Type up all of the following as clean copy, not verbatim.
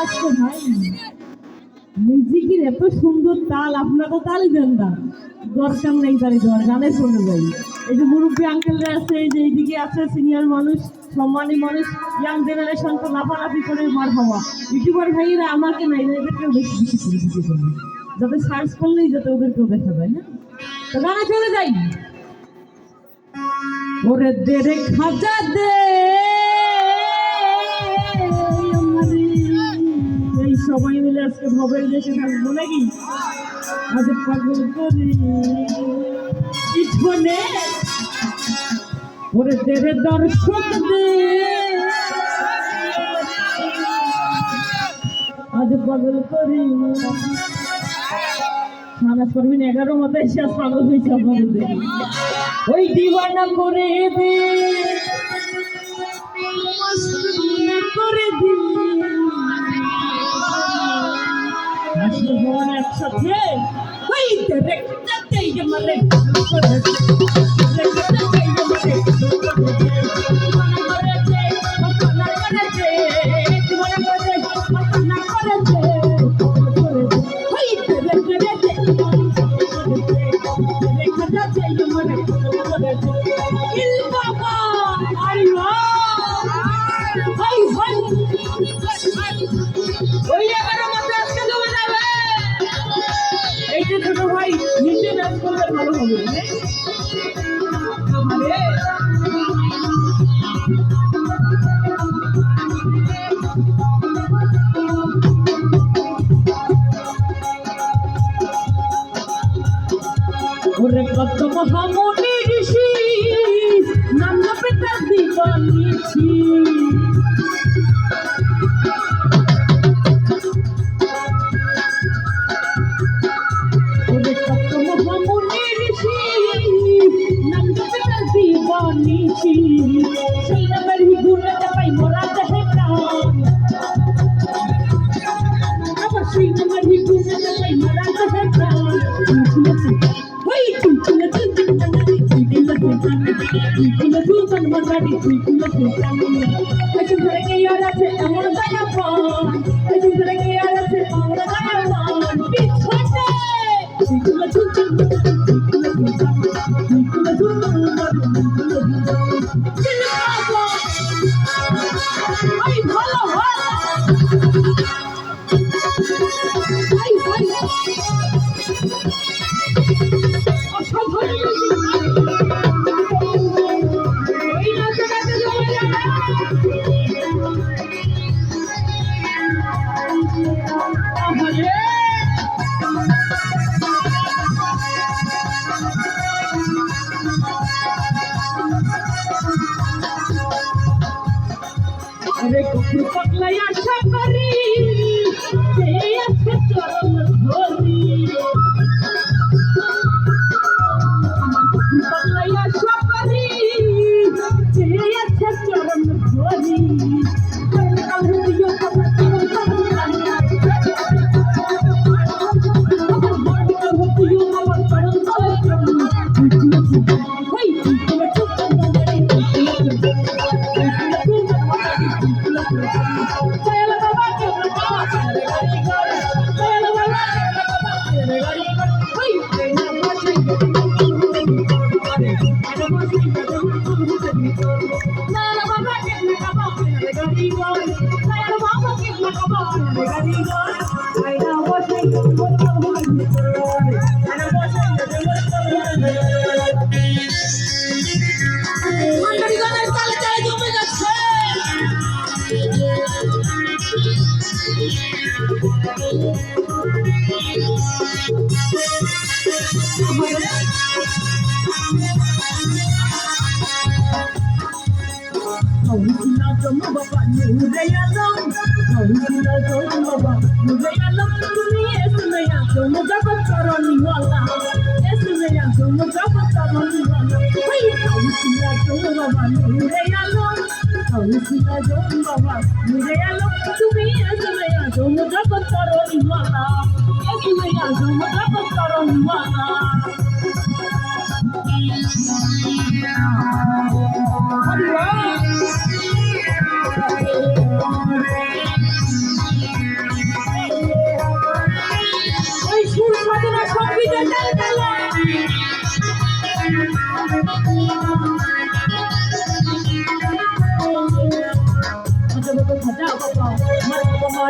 আচ্ছা ভাই, মিউজিকের এত সুন্দর তাল, আপনার তো তালই দেন না, দরকার নেই তালি দেওয়ার, গানে শুনে যাই। এই যে মুরব্বী আঙ্কেলরা আছে, এই যে এইদিকে আছে সিনিয়র মানুষ, সম্মানী মানুষ, ইয়াং জেনারেশন তো লাফালাফি করে মার হওয়া। ইউটিউবার ভাইয়েরা আমাকে নাই, এদেরকেও বেশি বেশি করে দিতে পারে, যাতে সার্চ করলেই যাতে ওদেরকেও দেখা যায়। হ্যাঁ, তো গানে চলে যাই। ওরে দে রে খাজা দে, এই সবাই মিলে আজকে ভবের দেশে থাকবো নাকি? আজ পাগল করি পিছনে, ওরে দে রে দর্শক দে, আজ পাগল করি। নামাজ পড়বেন 11 মতো এসে পাগল হয়েছে আপনাদের, ওই দিওয়ানা করে দে, করে দি আসলে ভগবান একসাথে, ওই দেখতে মানে ছোট ভাই নিজে নাচ করলে ভালো হবে। ওরে কত মহামনি ঋষি নাম জপে তার দিবানিছি, ওরে কত মহামনি ঋষি নাম জপে তার দিবানিছি, সেই নামের গুণে পাই মোরা দেহে প্রাণ, আবার সেই নামের গুণে পাই মোরা দেহে প্রাণ। अरे कुकुर पगला आशा करी से अच्छे चरण धोरी, पगला आशा करी से अच्छे चरण धोरी, খাজা বাবা মার বাবা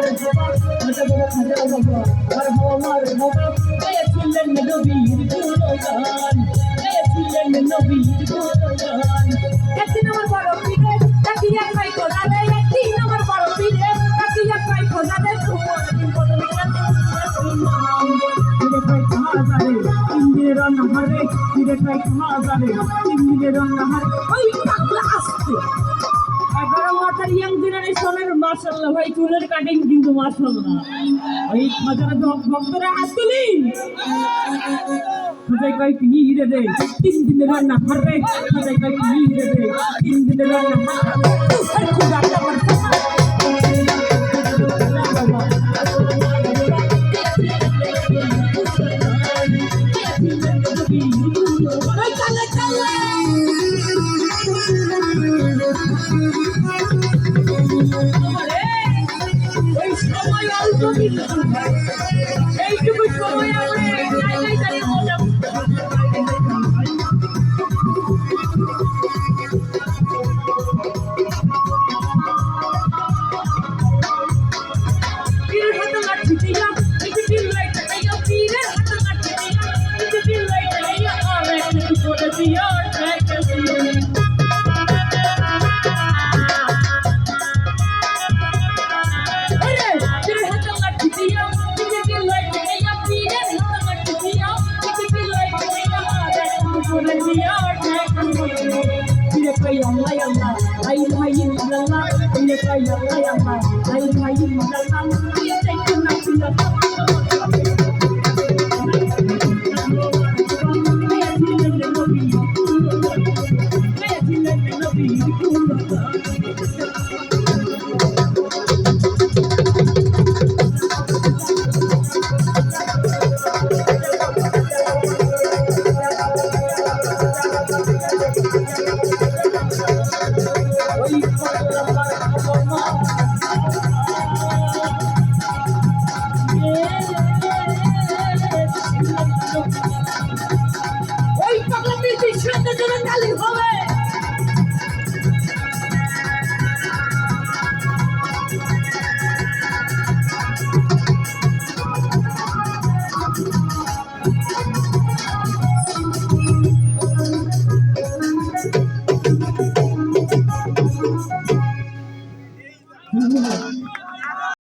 খাজা বড় খাজা বাবা মার বাবা গেয়েছিলেন নবীর গুণগান গেয়েছিলেন নবীর গুণগান একদিন আমার বড় পীরে তাকিয়া খাই খোদারে একদিন আমার বড় পীরে তাকিয়া খাই খোদারে তোমার দিন বদল ইন্দিরে রান্না হারে ফিরে খাই খাওয়া যাবে ইন্দিরে রান্না হারে ওই পাগলা আসছে 11 মাথার ইয়াং জেনারেশনের মাশাআল্লাহ ভাই চুলের কাটিং কিন্তু মাশাআল্লাহ ওই হাজার ভক্তরা হাত তুলি খাজাই কই কি রে দে 3 দিনের রান্না হারে খাজাই কই কি রে দে 3 দিনের রান্না হারে খুদা আমার এইটুকু সময় আমরা জায়গায় দাঁড়িয়ে বললাম পীরের হাতে লাঠি দিয়া কিছু লাইট দিয়া পীরের হাতে লাঠি দিয়া কিছু লাইট দিয়া আর একটু করে দিয়া ওই পাগলা মিষ্টি সাথে জন্য তালি হবে